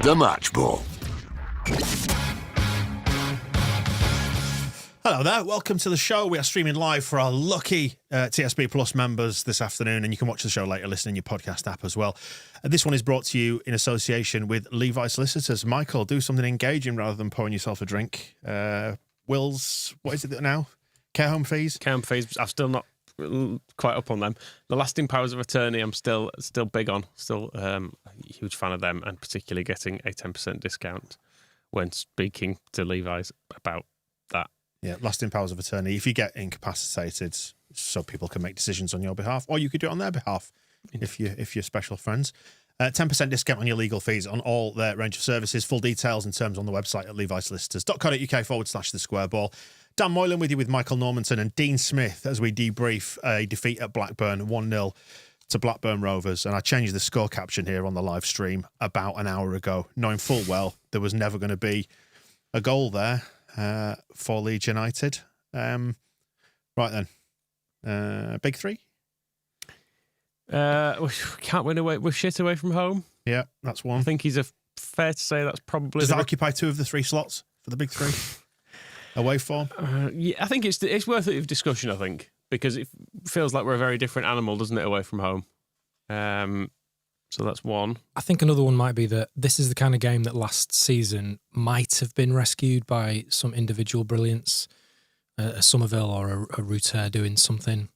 The Match Ball. Hello there, welcome to the show. We are streaming live for our lucky TSB Plus members this afternoon, and you can watch the show later, listening in your podcast app as well. This one is brought to you in association with Levi Solicitors. Michael, do something engaging rather than pouring yourself a drink. Will's, what is it now? Care home fees? Care home fees, I'm still not quite up on them. The lasting powers of attorney, I'm still big on. Still a huge fan of them, and particularly getting a 10% discount when speaking to Levi's about that. Yeah, lasting powers of attorney. If you get incapacitated, so people can make decisions on your behalf, or you could do it on their behalf if you're special friends. 10% discount on your legal fees on all their range of services. Full details and terms on the website at levisolicitors.co.uk/the square ball. Dan Moylan with you with Michael Normanton and Dean Smith as we debrief a defeat at Blackburn, 1-0 to Blackburn Rovers. And I changed the score caption here on the live stream about an hour ago, knowing full well there was never going to be a goal there for Leeds United. Right then, big three? We can't win away. We're shit away from home. Yeah, that's one. I think he's fair to say that's probably... Does that occupy two of the three slots for the big three? Away form? Yeah, I think it's worth it of discussion, I think, because it feels like we're a very different animal, doesn't it, away from home? So that's one. I think another one might be that this is the kind of game that last season might have been rescued by some individual brilliance, a Somerville or a Rutter doing something,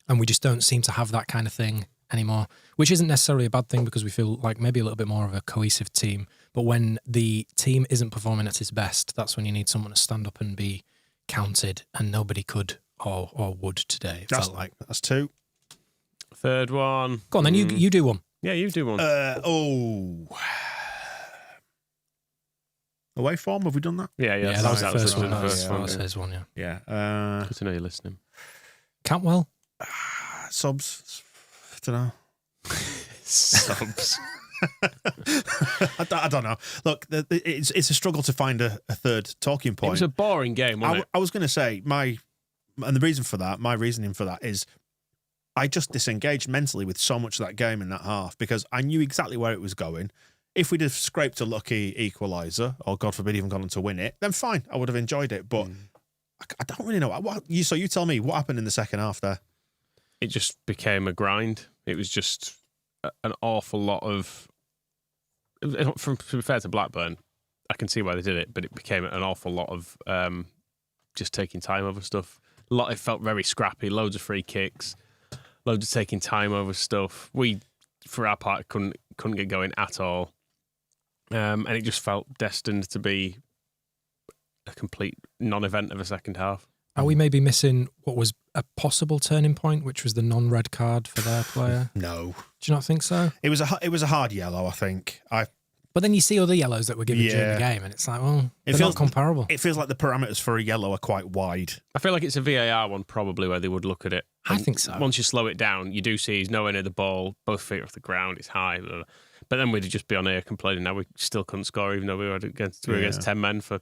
and we just don't seem to have that kind of thing anymore, which isn't necessarily a bad thing because we feel like maybe a little bit more of a cohesive team. But when the team isn't performing at its best, that's when you need someone to stand up and be counted, and nobody could or would today. It felt like that's two. Third one. Go on, then you do one. Yeah, you do one. Away form, have we done that? Yeah, that was the first one. That was his one, yeah. Yeah. Good to know you're listening. Cantwell? Subs. I don't know. Subs. I don't know. Look, it's a struggle to find a third talking point. It was a boring game, wasn't it? I was going to say, my reasoning for that is I just disengaged mentally with so much of that game in that half because I knew exactly where it was going. If we'd have scraped a lucky equaliser, or God forbid even gone on to win it, then fine, I would have enjoyed it. But I don't really know. So you tell me, what happened in the second half there? It just became a grind. It was just an awful lot of... to be fair to Blackburn, I can see why they did it, but it became an awful lot of just taking time over stuff. It felt very scrappy, loads of free kicks, loads of taking time over stuff. We, for our part, couldn't get going at all. And it just felt destined to be a complete non-event of a second half. Are we maybe missing what was a possible turning point, which was the non-red card for their player? No. Do you not think so? It was a hard yellow, I think. But then you see other yellows that were given during the game, and it's like, well, they're not comparable. It feels like the parameters for a yellow are quite wide. I feel like it's a VAR one probably where they would look at it. I think so. Once you slow it down, you do see he's nowhere near the ball, both feet are off the ground, it's high. But then we'd just be on air complaining now we still couldn't score even though we were against 10 men for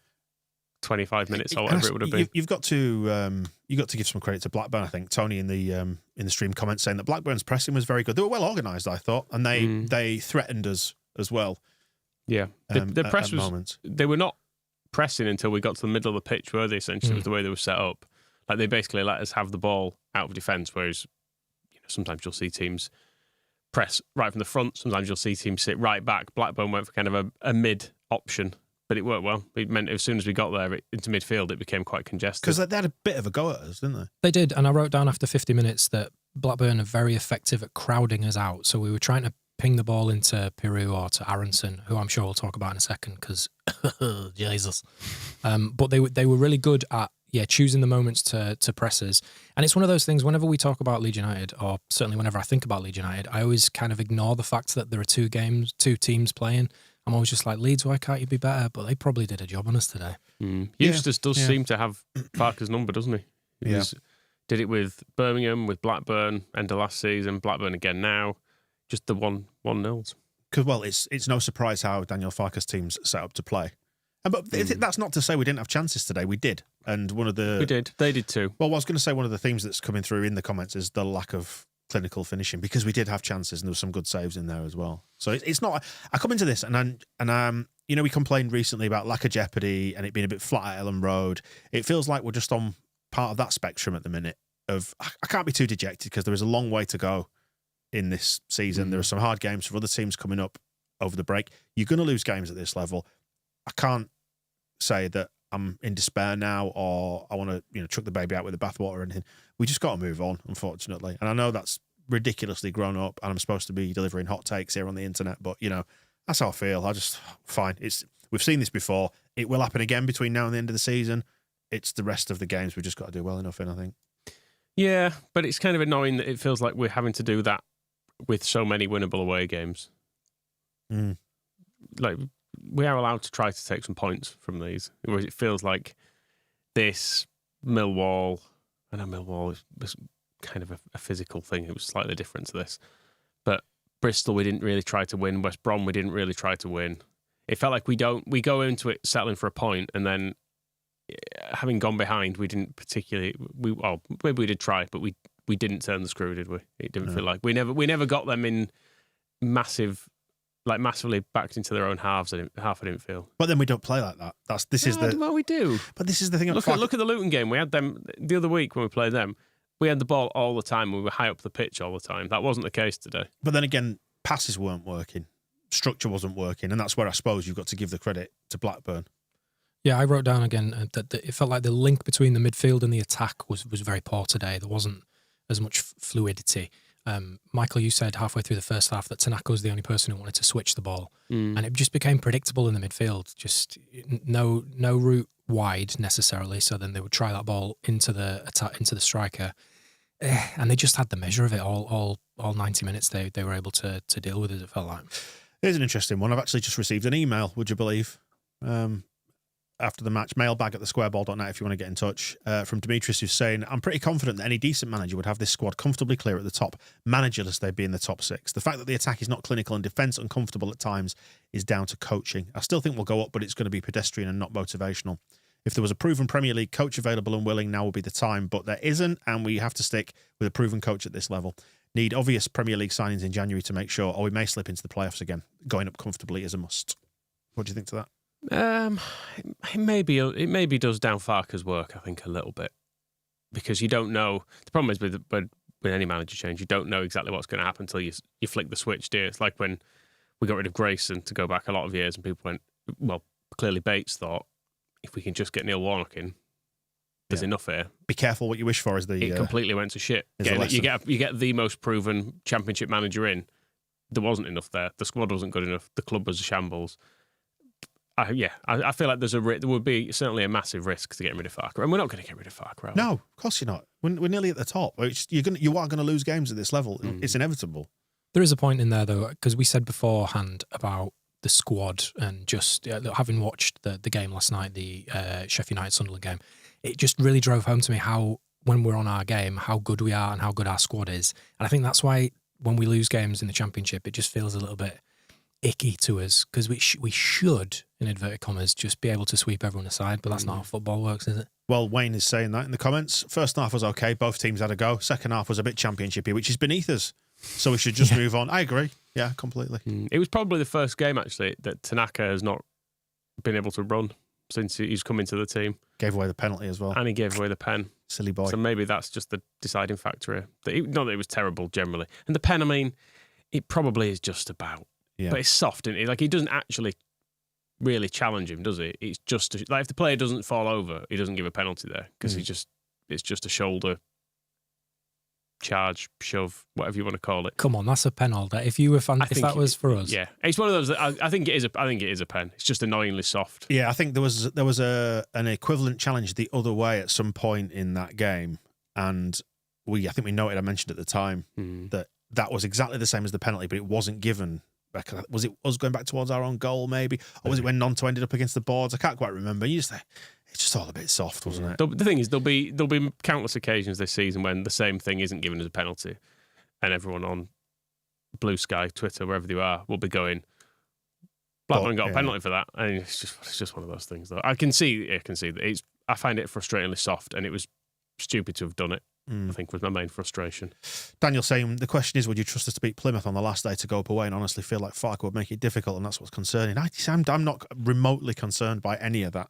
25 minutes or whatever it would have been. You've got to give some credit to Blackburn. I think Tony in the stream comments saying that Blackburn's pressing was very good. They were well organised, I thought, and they threatened us as well. Yeah, the press was. Moments. They were not pressing until we got to the middle of the pitch, were they? Essentially, was the way they were set up. Like they basically let us have the ball out of defence, whereas sometimes you'll see teams press right from the front. Sometimes you'll see teams sit right back. Blackburn went for kind of a mid option. But it worked well. It meant as soon as we got there into midfield, it became quite congested. Because they had a bit of a go at us, didn't they? They did, and I wrote down after 50 minutes that Blackburn are very effective at crowding us out. So we were trying to ping the ball into Peru or to Aronson, who I'm sure we'll talk about in a second, because Jesus. But they were really good at choosing the moments to press us. And it's one of those things, whenever we talk about Leeds United, or certainly whenever I think about Leeds United, I always kind of ignore the fact that there are two teams playing. I'm always just like, Leeds, why can't you be better? But they probably did a job on us today. Eustace does seem to have Parker's number, doesn't he? Did it with Birmingham, with Blackburn, end of last season, Blackburn again now. Just the 1-0s. Because, it's no surprise how Daniel Farke's team's set up to play. But that's not to say we didn't have chances today. We did. And we did. They did too. Well, I was going to say one of the themes that's coming through in the comments is the lack of clinical finishing, because we did have chances and there were some good saves in there as well. So it's not. I come into this and we complained recently about lack of jeopardy and it being a bit flat at Ellen Road. It feels like we're just on part of that spectrum at the minute. Of I can't be too dejected because there is a long way to go in this season. There are some hard games for other teams coming up over the break. You're going to lose games at this level. I can't say that I'm in despair now or I want to chuck the baby out with the bathwater or anything. We just got to move on, unfortunately. And I know that's ridiculously grown up and I'm supposed to be delivering hot takes here on the internet, but that's how I feel. Fine. We've seen this before. It will happen again between now and the end of the season. It's the rest of the games we've just got to do well enough in, I think. Yeah, but it's kind of annoying that it feels like we're having to do that with so many winnable away games. Like, we are allowed to try to take some points from these, whereas it feels like this Millwall. I know Millwall was kind of a physical thing. It was slightly different to this. But Bristol, we didn't really try to win. West Brom, we didn't really try to win. It felt like we go into it settling for a point, and then having gone behind, we didn't particularly. Maybe we did try, but we didn't turn the screw, did we? It didn't feel like we never got them in massively backed into their own halves. I didn't feel. But then we don't play like that. Well, we do. But this is the thing. Look at the Luton game. We had them the other week when we played them. We had the ball all the time. We were high up the pitch all the time. That wasn't the case today. But then again, passes weren't working. Structure wasn't working. And that's where I suppose you've got to give the credit to Blackburn. Yeah, I wrote down again that it felt like the link between the midfield and the attack was very poor today. There wasn't as much fluidity. Michael, you said halfway through the first half that Tanaka was the only person who wanted to switch the ball. And it just became predictable in the midfield. Just no route wide necessarily. So then they would try that ball into the striker. And they just had the measure of it all 90 minutes. They were able to deal with it, it felt like. Here's an interesting one. I've actually just received an email, would you believe, after the match, mailbag at thesquareball.net if you want to get in touch, from Demetrius, who's saying, I'm pretty confident that any decent manager would have this squad comfortably clear at the top. Managerless, they'd be in the top six. The fact that the attack is not clinical and defence uncomfortable at times is down to coaching. I still think we'll go up, but it's going to be pedestrian and not motivational. If there was a proven Premier League coach available and willing, now would be the time, but there isn't, and we have to stick with a proven coach at this level. Need obvious Premier League signings in January to make sure, or we may slip into the playoffs again. Going up comfortably is a must. What do you think to that? It maybe does down Farke's work, I think, a little bit, because you don't know. The problem is with any manager change, you don't know exactly what's going to happen until you flick the switch, do you? It's like when we got rid of Grayson, to go back a lot of years, and people went, well, clearly Bates thought, if we can just get Neil Warnock in, there's enough here. Be careful what you wish for. It completely went to shit. You get the most proven Championship manager in. There wasn't enough there. The squad wasn't good enough. The club was a shambles. I feel like there would be certainly a massive risk to getting rid of Farke, and we're not going to get rid of Farke. No, of course you're not. We're nearly at the top. You are going to lose games at this level. It's inevitable. There is a point in there though, because we said beforehand about the squad and just having watched the game last night, the Sheffield United Sunderland game, it just really drove home to me how, when we're on our game, how good we are and how good our squad is. And I think that's why when we lose games in the Championship, it just feels a little bit icky to us, because we should, in inverted commas, just be able to sweep everyone aside, but that's not how football works, is it? Well, Wayne is saying that in the comments. First half was okay, both teams had a go. Second half was a bit championshipy, which is beneath us. So we should just move on. I agree. Yeah, completely. It was probably the first game, actually, that Tanaka has not been able to run since he's come into the team. Gave away the penalty as well. And he gave away the pen. Silly boy. So maybe that's just the deciding factor here. Not that it was terrible generally. And the pen, I mean, it probably is just about. Yeah. But it's soft, isn't it? Like, he doesn't actually really challenge him, does he? It's just, like, if the player doesn't fall over, he doesn't give a penalty there, because it's just a shoulder charge, shove, whatever you want to call it. Come on, that's a penalty. If that was for us, yeah, it's one of those. I think it is. I think it is a pen. It's just annoyingly soft. Yeah, I think there was an equivalent challenge the other way at some point in that game, and I think we noted. I mentioned at the time that was exactly the same as the penalty, but it wasn't given. Was it us going back towards our own goal, maybe, or was it when Nonto ended up against the boards? I can't quite remember. It's just all a bit soft, wasn't it? The thing is, there'll be countless occasions this season when the same thing isn't given as a penalty, and everyone on Blue Sky, Twitter, wherever they are, will be going, Blackburn got a penalty for that, and it's just one of those things. Though I can see that I find it frustratingly soft, and it was stupid to have done it. I think was my main frustration. Daniel saying, the question is, would you trust us to beat Plymouth on the last day to go up away and honestly feel like Farke would make it difficult, and that's what's concerning? I'm not remotely concerned by any of that.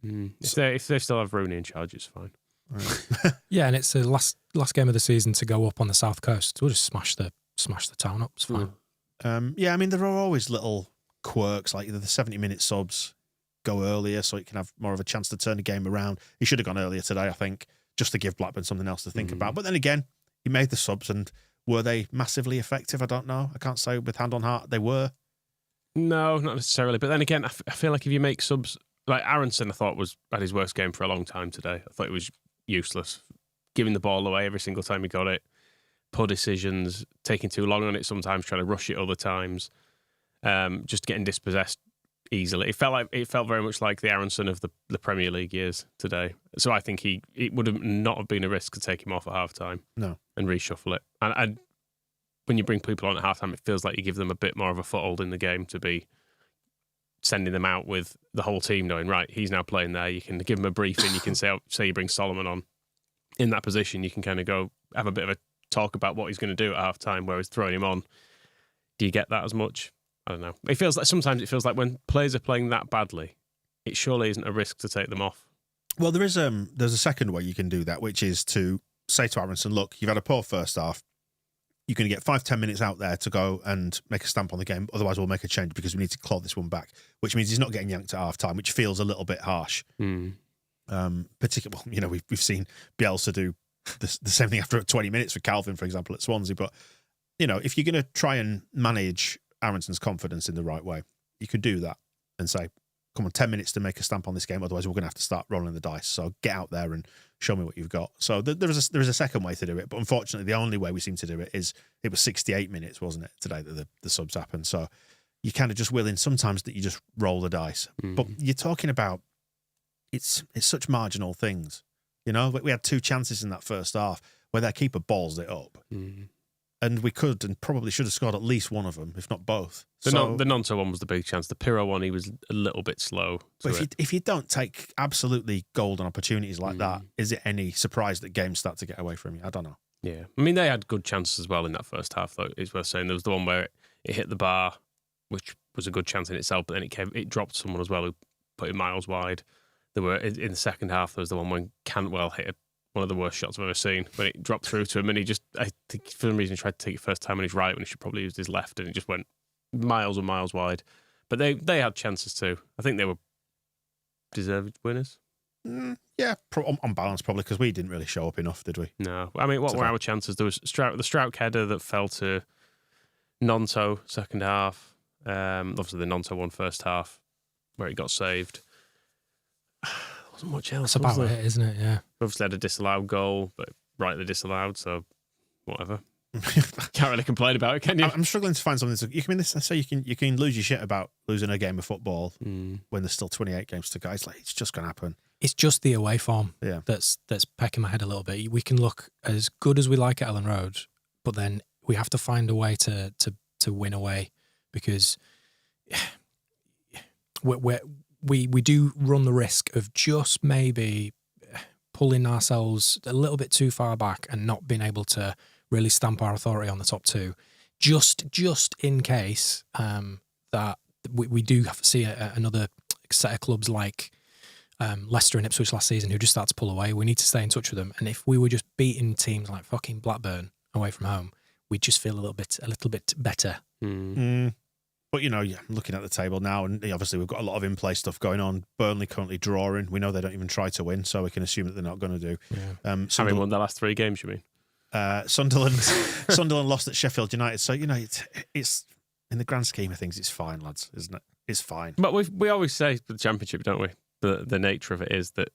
If they still have Rooney in charge, it's fine. Right. Yeah, and it's the last game of the season to go up on the south coast. We'll just smash the town up. It's fine. Yeah, I mean, there are always little quirks, like the 70-minute subs go earlier so it can have more of a chance to turn the game around. He should have gone earlier today, I think, just to give Blackburn something else to think about. But then again, he made the subs, and were they massively effective? I don't know. I can't say with hand on heart they were. No, not necessarily. But then again, I feel like if you make subs, like Aronson, I thought had his worst game for a long time today. I thought it was useless, giving the ball away every single time he got it, poor decisions, taking too long on it sometimes, trying to rush it other times, just getting dispossessed easily. It felt very much like the Aronson of the Premier League years today. So I think it would have not have been a risk to take him off at half time. No. And reshuffle it. And when you bring people on at half time, it feels like you give them a bit more of a foothold in the game to be sending them out with the whole team knowing, right, he's now playing there. You can give him a briefing. You can say you bring Solomon on in that position. You can kind of go have a bit of a talk about what he's going to do at half time, whereas throwing him on, do you get that as much? I don't know. Sometimes it feels like when players are playing that badly, it surely isn't a risk to take them off. Well, there's a second way you can do that, which is to say to Aronson, look, you've had a poor first half. You're going to get 5-10 minutes out there to go and make a stamp on the game. Otherwise, we'll make a change because we need to claw this one back, which means he's not getting yanked at half time, which feels a little bit harsh. Particularly, we've seen Bielsa do the same thing after 20 minutes for Calvin, for example, at Swansea. But, if you're going to try and manage Aronson's confidence in the right way, you could do that and say, come on, 10 minutes to make a stamp on this game. Otherwise, we're going to have to start rolling the dice. So get out there and show me what you've got. So there is a second way to do it. But unfortunately, the only way we seem to do it is it was 68 minutes, wasn't it, today that the subs happened. So you're kind of just willing sometimes that you just roll the dice. But you're talking about it's such marginal things. We had 2 chances in that first half where their keeper balls it up. And we could and probably should have scored at least one of them, if not both. The Nonto one was the big chance. The Pirro one, he was a little bit slow. But if you don't take absolutely golden opportunities like that, is it any surprise that games start to get away from you? I don't know. Yeah. I mean, they had good chances as well in that first half, though, it's worth saying. There was the one where it hit the bar, which was a good chance in itself, but then it dropped someone as well who put it miles wide. There were in the second half, there was the one when Cantwell hit one of the worst shots I've ever seen, when it dropped through to him, and I think for some reason he tried to take it first time on his right when he should probably use his left, and it just went miles and miles wide. But they had chances too. I think they were deserved winners. Yeah, on balance probably, because we didn't really show up enough, did we? No. I mean, what were our chances? There was the Strout header that fell to Nonto second half. Obviously the Nonto one first half where it got saved. Wasn't much else. That's about it, isn't it? Yeah. Obviously had a disallowed goal, but rightly disallowed, so whatever. Can't really complain about it, can you? I'm struggling to find something. You can lose your shit about losing a game of football when there's still 28 games to go. It's just going to happen. It's just the away form that's pecking my head a little bit. We can look as good as we like at Ellen Road, but then we have to find a way to win away, because we do run the risk of just maybe pulling ourselves a little bit too far back and not being able to really stamp our authority on the top 2, just in case that we do have to see another set of clubs like Leicester and Ipswich last season who just start to pull away. We need to stay in touch with them, and if we were just beating teams like fucking Blackburn away from home, we'd just feel a little bit better. But, I'm looking at the table now, and obviously we've got a lot of in-play stuff going on. Burnley currently drawing. We know they don't even try to win, so we can assume that they're not going to do. Yeah. Having won the last 3 games, you mean? Sunderland lost at Sheffield United. So, it's in the grand scheme of things, it's fine, lads, isn't it? It's fine. But we always say for the Championship, don't we? The nature of it is that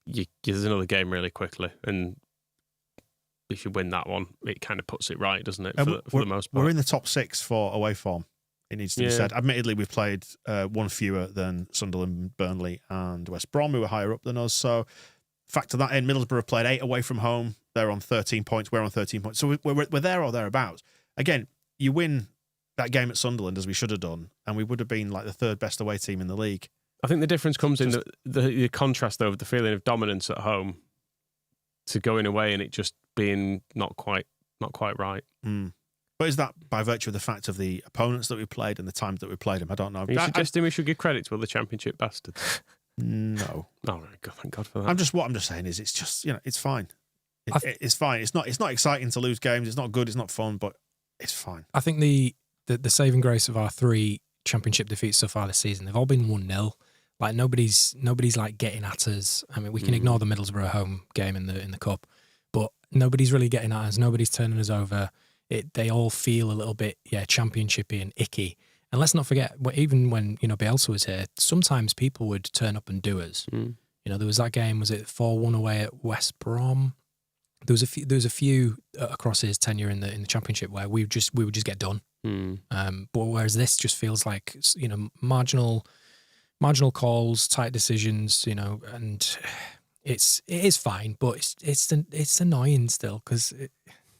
there's another game really quickly, and if you win that one, it kind of puts it right, doesn't it, for the most part? We're in the top 6 for away form, it needs to be said. Admittedly, we've played one fewer than Sunderland, Burnley and West Brom, who were higher up than us. So factor that in. Middlesbrough played 8 away from home. They're on 13 points. We're on 13 points. So we're there or thereabouts. Again, you win that game at Sunderland, as we should have done, and we would have been like the 3rd best away team in the league. I think the difference comes in the contrast, though, of the feeling of dominance at home to going away and it just being not quite right. But is that by virtue of the fact of the opponents that we played and the times that we played them? I don't know. Are you suggesting we should give credit to other Championship bastards? No. Oh, God, thank God for that. I'm just saying is it's just, it's fine. It's fine. It's not exciting to lose games. It's not good. It's not fun, but it's fine. I think the saving grace of our 3 Championship defeats so far this season, they've all been 1-0. Like nobody's like getting at us. I mean, we can ignore the Middlesbrough home game in the cup, but nobody's really getting at us. Nobody's turning us over. They all feel a little bit championshipy and icky. And let's not forget, even when Bielsa was here, sometimes people would turn up and do us. There was that game. Was it 4-1 away at West Brom? There was a few across his tenure in the Championship where we would just get done. But whereas this just feels like marginal calls, tight decisions, and it is fine, but it's annoying still because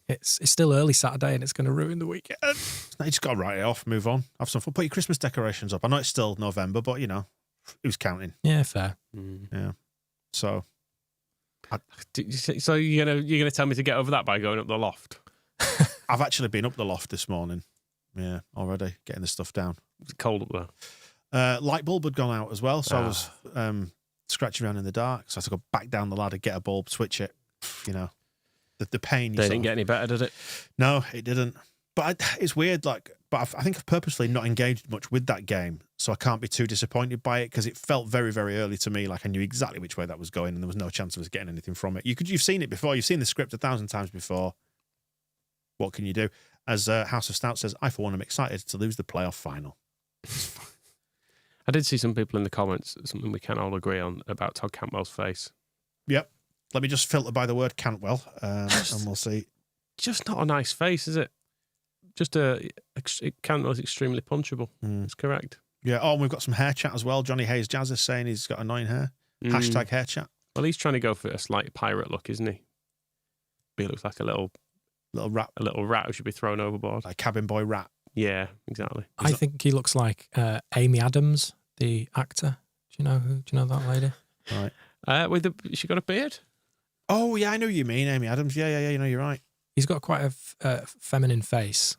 it's still early Saturday and it's going to ruin the weekend. You just got to write it off, move on, have some fun, put your Christmas decorations up. I know it's still November, but who's counting? Yeah, fair. Yeah, so. So you're gonna tell me to get over that by going up the loft? I've actually been up the loft this morning. Yeah, already getting the stuff down. It's cold up there. Light bulb had gone out as well, so I was scratching around in the dark. So I had to go back down the ladder, get a bulb, switch it. The pain. They didn't get any better, did it? No, it didn't. But it's weird. But I think I've purposely not engaged much with that game, so I can't be too disappointed by it because it felt very, very early to me. Like I knew exactly which way that was going, and there was no chance of us getting anything from it. You've seen it before. You've seen the script 1,000 times before. What can you do? As House of Stout says, I for one am excited to lose the playoff final. I did see some people in the comments, something we can't all agree on, about Todd Cantwell's face. Yep. Let me just filter by the word Cantwell, and we'll see. Just not a nice face, is it? Cantwell's extremely punchable. That's correct. Yeah. Oh, and we've got some hair chat as well. Johnny Hayes Jazz is saying he's got annoying hair. Hashtag hair chat. Well, he's trying to go for a slight pirate look, isn't he? But he looks like a little rat. A little rat who should be thrown overboard. Like cabin boy rat. Yeah, exactly. I think he looks like Amy Adams, the actor. Do you know that lady? Right. She got a beard? Oh, yeah, I know you mean Amy Adams. Yeah, you're right. He's got quite a feminine face,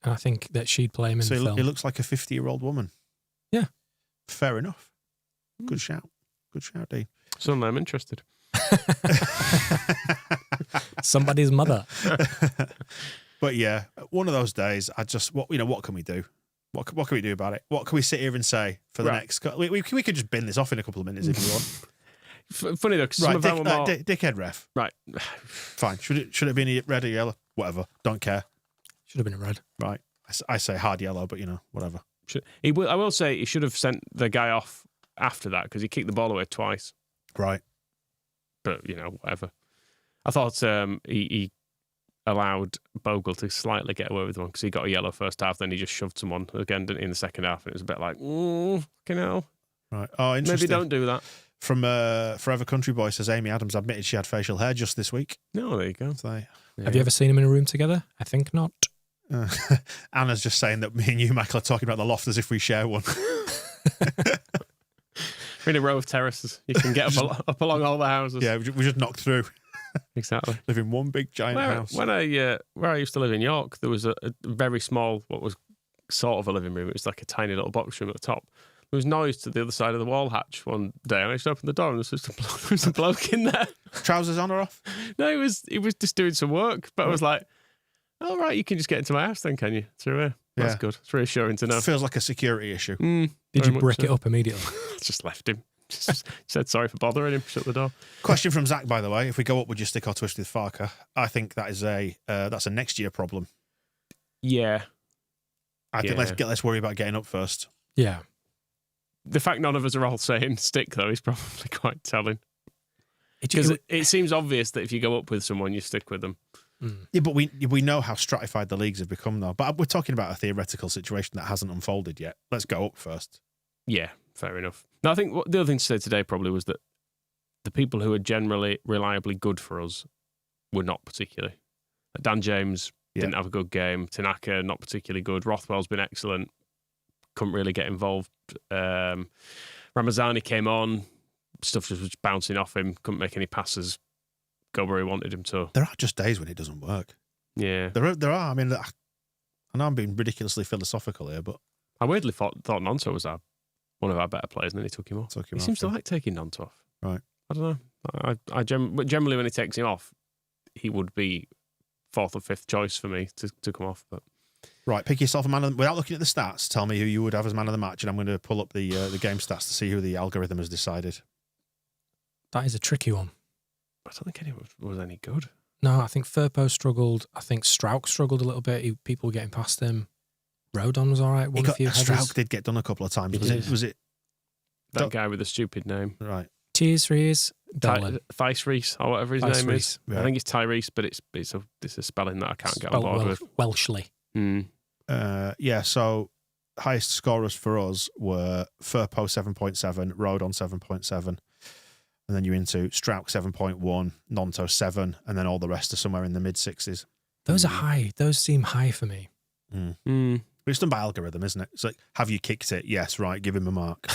and I think that she'd play him in the film. He looks like a 50-year-old woman. Yeah. Fair enough. Good shout. Good shout, Dean. Suddenly I'm interested. Somebody's mother. But yeah, one of those days, what can we do? What can we do about it? What can we sit here and say for the next... We could just bin this off in a couple of minutes if you want. Funny though, because some of our more... dickhead ref. Right. Fine. Should it have been red or yellow? Whatever. Don't care. Should have been a red. Right. I say hard yellow, but whatever. I will say he should have sent the guy off after that because he kicked the ball away twice. Right. But, whatever. I thought he allowed Bogle to slightly get away with one because he got a yellow first half, then he just shoved someone again in the second half, and it was a bit like, Right. Oh, interesting. Maybe don't do that. From Forever Country Boy says Amy Adams admitted she had facial hair just this week. No, there you go. So, yeah. Have you ever seen them in a room together? I think not. Anna's just saying that me and you, Michael, are talking about the loft as if we share one. We're in a row of terraces. You can get up along all the houses. Yeah, we just knocked through. Exactly. Live in one big giant house. Where I used to live in York, there was a very small, what was sort of a living room. It was like a tiny little box room at the top. There was noise to the other side of the wall hatch one day, and I just opened the door, and there was a bloke in there. Trousers on or off? No, he was just doing some work. But I was like, "All right, you can just get into my house then, can you? Through here." That's good. It's reassuring to know. It feels like a security issue. Did you brick it up immediately? Just left him. Just said sorry for bothering him. Shut the door. Question from Zach, by the way: if we go up, would you stick or twist with Farker? I think that is that's a next year problem. Yeah. I think let's worry about getting up first. Yeah. The fact none of us are all saying stick, though, is probably quite telling. Because it seems obvious that if you go up with someone, you stick with them. Yeah, but we know how stratified the leagues have become, though. But we're talking about a theoretical situation that hasn't unfolded yet. Let's go up first. Yeah, fair enough. Now, I think the other thing to say today probably was that the people who are generally reliably good for us were not particularly. Dan James didn't have a good game. Tanaka, not particularly good. Rothwell's been excellent. Couldn't really get involved. Ramazani came on. Stuff just was bouncing off him. Couldn't make any passes. where he wanted him to. There are just days when it doesn't work. Yeah. There are. I mean, I know I'm being ridiculously philosophical here, but I weirdly thought Nonto was one of our better players, and then he took him off. He seems to like taking Nonto off. Right. I don't know. I generally, when he takes him off, he would be 4th or 5th choice for me to come off. But right, pick yourself a man without looking at the stats. Tell me who you would have as man of the match, and I'm going to pull up the game stats to see who the algorithm has decided. That is a tricky one. I don't think anyone was any good. No, I think Firpo struggled. I think Strauch struggled a little bit. People were getting past him. Rodon was all right. Strauch did get done a couple of times. Was it that guy with the stupid name? Right. Cheers, Reese. Thice Reese, or whatever his name is. Right. I think it's Tyrese, but it's a spelling that I can't get on board with. Welshly. So highest scorers for us were Firpo 7.7, Rodon 7.7, and then you're into Strauch 7.1, Nonto 7, and then all the rest are somewhere in the mid-6s. Those are high. Those seem high for me. But it's done by algorithm, isn't it? It's like, have you kicked it? Yes, right, give him a mark.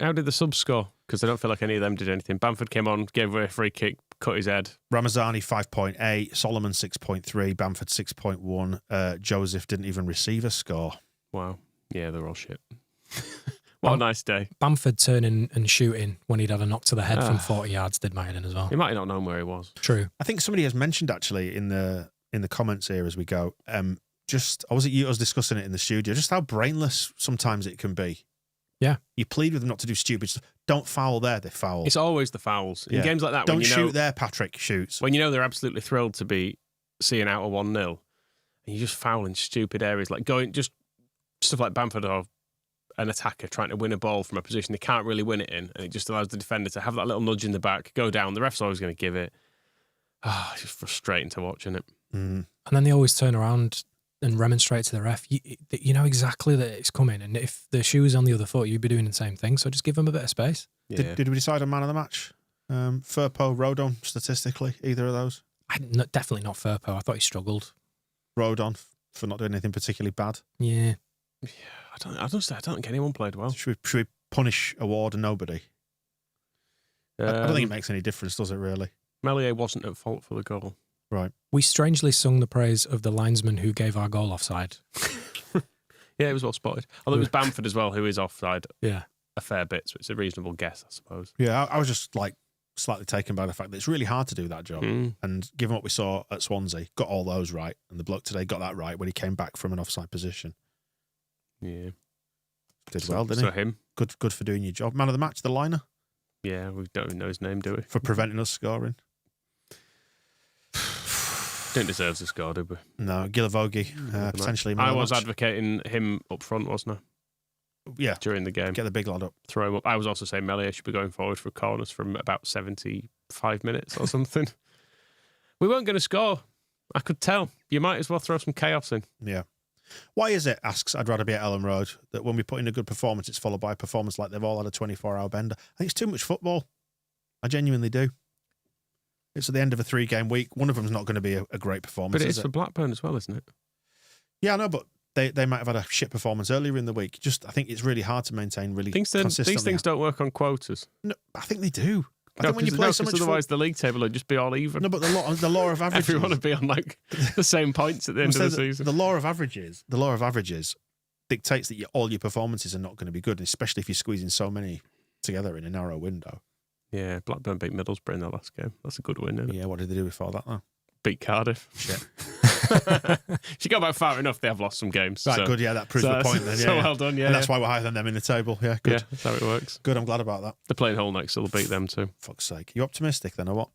How did the subs score? Because I don't feel like any of them did anything. Bamford came on, gave away a free kick, cut his head. Ramazani 5.8, Solomon 6.3, Bamford 6.1. Joseph didn't even receive a score. Wow. Yeah, they're all shit. What a nice day. Bamford turning and shooting when he'd had a knock to the head from 40 yards did my head in as well. He might not have known where he was. True. I think somebody has mentioned actually in the comments here as we go, just, or was it you? I was discussing it in the studio, just how brainless sometimes it can be. Yeah. You plead with them not to do stupid stuff. Don't foul there, they foul. It's always the fouls. In games like that, don't when you shoot there, Patrick shoots. When you know they're absolutely thrilled to be seeing out a 1-0, and you just foul in stupid areas, like going, just stuff like Bamford or an attacker trying to win a ball from a position they can't really win it in, and it just allows the defender to have that little nudge in the back, go down. The ref's always going to give it. It's just frustrating to watch, isn't it? And then they always turn around and remonstrate to the ref. You know exactly that it's coming, and if the shoe is on the other foot, you'd be doing the same thing. So just give them a bit of space. Yeah. Did we decide on man of the match? Firpo, Rodon, statistically, either of those? Definitely not Firpo. I thought he struggled. Rodon for not doing anything particularly bad. Yeah. I don't think anyone played well. Should we punish award and nobody? I don't think it makes any difference, does it really? Melier wasn't at fault for the goal. Right. We strangely sung the praise of the linesman who gave our goal offside. Yeah, it was well spotted. Although it was Bamford as well, who is offside a fair bit, so it's a reasonable guess, I suppose. Yeah, I was just like slightly taken by the fact that it's really hard to do that job. And given what we saw at Swansea, got all those right, and the bloke today got that right when he came back from an offside position. Yeah. Did well, didn't he? So him. Good for doing your job. Man of the match, the liner? Yeah, we don't even know his name, do we? For preventing us scoring. Didn't deserve to score, did we? No, Gilavogi, potentially. I was advocating him up front, wasn't I? Yeah. During the game. Get the big lad up. Throw him up. I was also saying Melier should be going forward for corners from about 75 minutes or something. We weren't going to score. I could tell. You might as well throw some chaos in. Yeah. Why is it, asks I'd rather be at Ellen Road, that when we put in a good performance, it's followed by a performance like they've all had a 24-hour bender? I think it's too much football. I genuinely do. It's at the end of a 3-game week. One of them's not going to be a great performance. But it is for Blackburn as well, isn't it? Yeah, I know, but they might have had a shit performance earlier in the week. I think it's really hard to maintain really consistently. These things don't work on quotas. No, I think they do. I think when you play so much otherwise the league table would just be all even. No, but the law of averages. Everyone would be on like the same points at the end of the season. The law of averages dictates that all your performances are not going to be good, especially if you're squeezing so many together in a narrow window. Yeah, Blackburn beat Middlesbrough in their last game. That's a good win, isn't it? Yeah, what did they do before that, though? Beat Cardiff. Shit. If you go back far enough, they have lost some games. Right, good, yeah, that proves the point then. Yeah, well done, yeah. And that's why we're higher than them in the table. Yeah, good. Yeah, that's how it works. Good, I'm glad about that. They're playing Hull next, so they'll beat them too. Fuck's sake. You optimistic then, or what?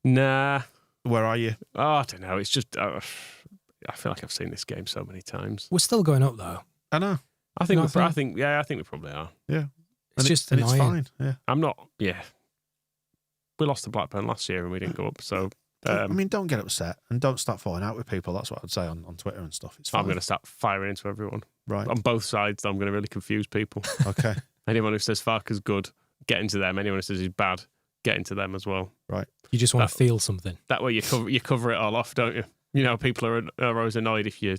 Nah. Where are you? Oh, I don't know. It's just, I feel like I've seen this game so many times. We're still going up, though. I know. I think we probably are. Yeah. It's just and it's annoying. fine. Yeah. I'm not, we lost to Blackburn last year and we didn't go up, so... I mean, don't get upset and don't start falling out with people. That's what I'd say on Twitter and stuff. It's fine. I'm going to start firing into everyone. Right. On both sides, I'm going to really confuse people. Okay. Anyone who says Farker's good, get into them. Anyone who says he's bad, get into them as well. Right. You just want to feel something. That way you cover it all off, don't you? You know, people are always annoyed if you're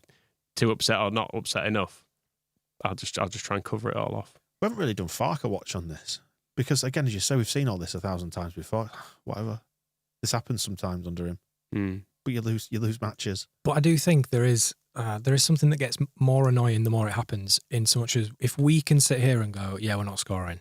too upset or not upset enough. I'll just try and cover it all off. We haven't really done Farker watch on this. Because, again, as you say, we've seen all this 1,000 times before. Whatever. This happens sometimes under him. But you lose matches. But I do think there is something that gets more annoying the more it happens, in so much as if we can sit here and go, yeah, we're not scoring,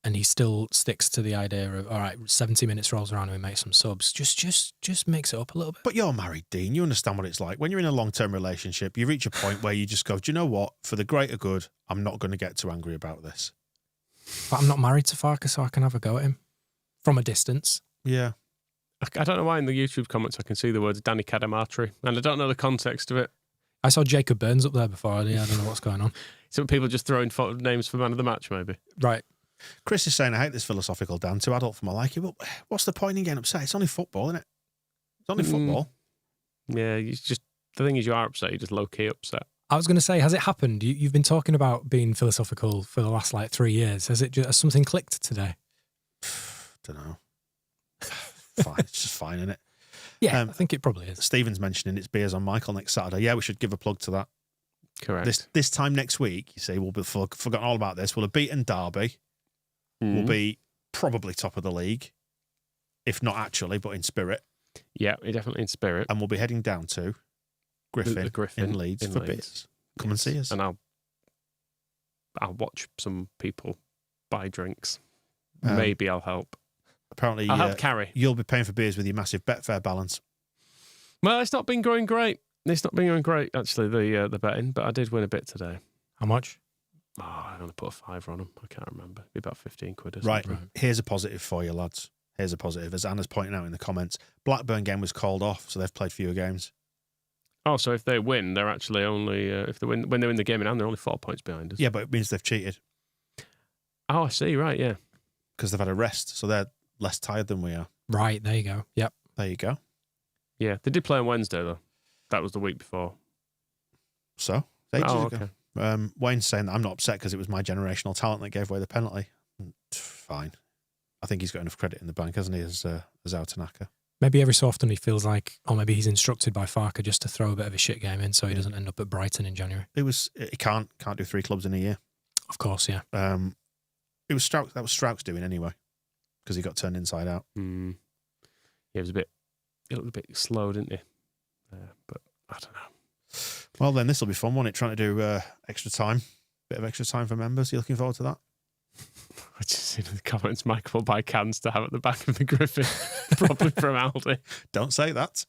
and he still sticks to the idea of, all right, 70 minutes rolls around and we make some subs, just mix it up a little bit. But you're married, Dean. You understand what it's like. When you're in a long-term relationship, you reach a point where you just go, do you know what? For the greater good, I'm not going to get too angry about this. But I'm not married to Farker, so I can have a go at him from a distance. Yeah. I don't know why in the YouTube comments I can see the words Danny Cadamartri, and I don't know the context of it. I saw Jacob Burns up there before. I don't know what's going on. So people just throwing names for man of the match, maybe. Right. Chris is saying, I hate this philosophical Dan, too adult for my liking. But what's the point in getting upset? It's only football, isn't it? It's only football. Yeah, the thing is, you are upset. You're just low-key upset. I was going to say, has it happened? You've been talking about being philosophical for the last 3 years. Has something clicked today? Don't know. Fine. It's just fine, isn't it? Yeah, I think it probably is. Stephen's mentioning it's beers on Michael next Saturday. Yeah, we should give a plug to that. Correct. This time next week, you see, we'll be forgotten all about this. We'll have beaten Derby. We'll be probably top of the league, if not actually, but in spirit. Yeah, we're definitely in spirit. And we'll be heading down to Griffin in Leeds for beers. Come and see us. And I'll watch some people buy drinks. Maybe I'll help. Apparently, I'll help carry. You'll be paying for beers with your massive Betfair balance. Well, it's not been going great. It's not been going great, actually, the betting, but I did win a bit today. How much? Oh, I only put a £5 on them. I can't remember. It'd be about 15 quid or Right. something. Here's a positive for you, lads. Here's a positive. As Anna's pointing out in the comments, Blackburn game was called off, so they've played fewer games. Oh, so if they win, they're actually only when they win the game in hand, they're only 4 points behind us. Yeah, but it means they've cheated Oh, I see. Right, yeah. because they've had a rest, so they're less tired than we are. Right, there you go. Yep. There you go. Yeah, they did play on Wednesday though. That was the week before. So, ages Oh, ago. okay. Wayne's saying that I'm not upset because it was my generational talent that gave away the penalty. Fine. I think he's got enough credit in the bank, hasn't he, as Tanaka? Maybe every so often he feels like, or maybe he's instructed by Farker just to throw a bit of a shit game in so he doesn't end up at Brighton in January. He can't do 3 clubs in a year. Of course, yeah. It was Strauch. That was Strauch's doing anyway, because he got turned inside out. Yeah, he looked a bit slow, didn't he? But I don't know. Well, then this will be fun, won't it? Trying to do extra time, bit of extra time for members. You looking forward to that? I just seen in the comments, Michael will buy cans to have at the back of the Griffin, probably from Aldi. Don't say that.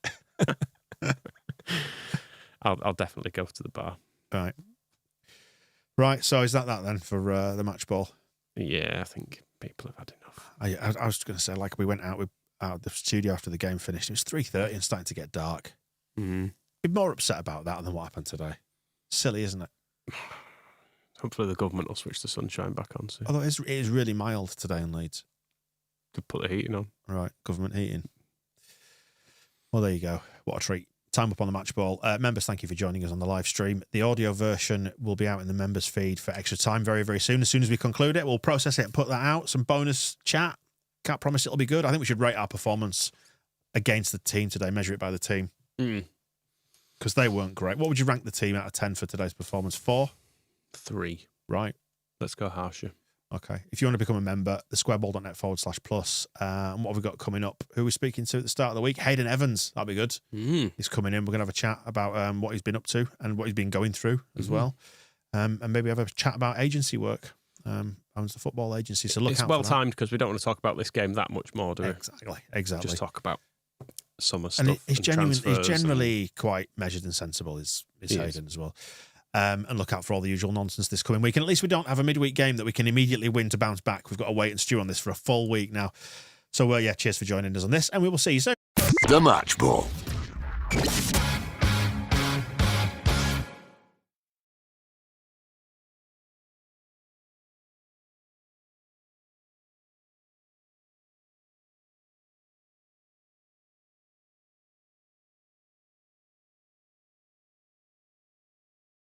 I'll definitely go to the bar. Right. So is that then for the match ball? Yeah, I think people have had enough. I was going to say, like, we went out of the studio after the game finished. It was 3:30 and starting to get dark. Mm-hmm. Be more upset about that than what happened today. Silly, isn't it? Hopefully the government will switch the sunshine back on soon. Although it is really mild today in Leeds. To put the heating on. Right, government heating. Well, there you go. What a treat. Time up on the match ball. Members, thank you for joining us on the live stream. The audio version will be out in the members feed for extra time very, very soon. As soon as we conclude it, we'll process it and put that out. Some bonus chat. Can't promise it'll be good. I think we should rate our performance against the team today, measure it by the team. Because they weren't great. What would you rank the team out of 10 for today's performance? 4? 3. Right. Let's go harsher. Okay. If you want to become a member, thesquareball.net/plus. And what have we got coming up? Who are we speaking to at the start of the week? Hayden Evans. That'll be good. He's coming in. We're going to have a chat about what he's been up to and what he's been going through as well. And maybe have a chat about agency work. Owns the football agency. So look it's out well for that. timed because we don't want to talk about this game that much more, do we? Exactly. Just talk about summer And stuff. he's transfers generally quite measured and sensible, is Hayden as well. And look out for all the usual nonsense this coming week. And at least we don't have a midweek game that we can immediately win to bounce back. We've got to wait and stew on this for a full week now. So, cheers for joining us on this. And we will see you soon. The Match Ball.